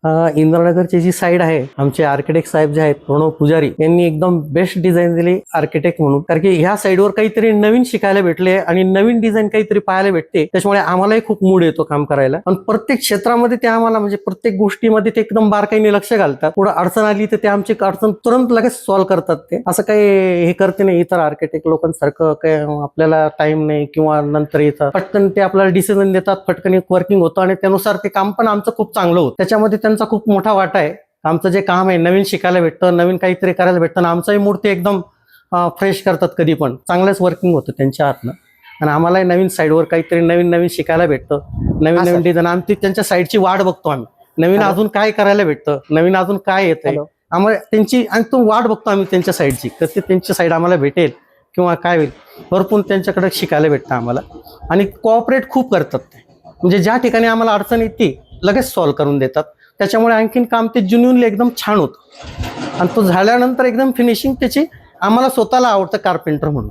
इंद्रनगरची जी side आहे, आमचे architect साहेब जे आहेत प्रणव पुजारी यांनी एकदम बेस्ट डिझाईन दिली आर्किटेक्ट म्हणून. कारण की ह्या साईडवर काहीतरी नवीन शिकायला भेटले आणि नवीन डिझाईन काहीतरी पाहायला भेटते, त्याच्यामुळे आम्हालाही खूप मूड येतो काम करायला. आणि प्रत्येक क्षेत्रामध्ये ते आम्हाला म्हणजे प्रत्येक गोष्टीमध्ये ते एकदम बारकाईने लक्ष घालतात. पुढे अडचण आली तर ते आमची अडचण तुरंत लगेच सॉल्व्ह करतात. ते असं काही हे करते नाही इतर आर्किटेक्ट लोकांसारखं काय आपल्याला टाइम नाही किंवा नंतर येतात, पटकन ते आपल्याला डिसिजन देतात, पटकन वर्किंग होतं आणि त्यानुसार ते काम पण आमचं खूप चांगलं होतं. त्याच्यामध्ये त्यांचा खूप मोठा वाटा आहे. आमचं जे काम आहे नवीन शिकायला भेटतं, नवीन काहीतरी करायला भेटतं आणि आमचाही मूड ते एकदम फ्रेश करतात. कधी पण चांगलंच वर्किंग होतं त्यांच्या हातनं आणि आम्हालाही नवीन साईडवर काहीतरी नवीन नवीन शिकायला भेटतं, नवीन नवीन डिझाईन. आम्ही त्यांच्या साईडची वाट बघतो, आम्ही नवीन अजून काय करायला भेटतं, नवीन अजून काय येतंय आम्हाला त्यांची, आणि तो वाट बघतो आम्ही त्यांच्या साईडची, कधी त्यांची साईड आम्हाला भेटेल किंवा काय होईल. भरपूर त्यांच्याकडे शिकायला भेटतं आम्हाला आणि कोऑपरेट खूप करतात ते. म्हणजे ज्या ठिकाणी आम्हाला अडचण येते लगेच सॉल्व्ह करून देतात. त्याच्यामुळे आणखीन काम ते जेन्युइनली एकदम छान होतं आणि तो झाल्यानंतर एकदम फिनिशिंग त्याची आम्हाला स्वतःला आवडतं कार्पेंटर म्हणून.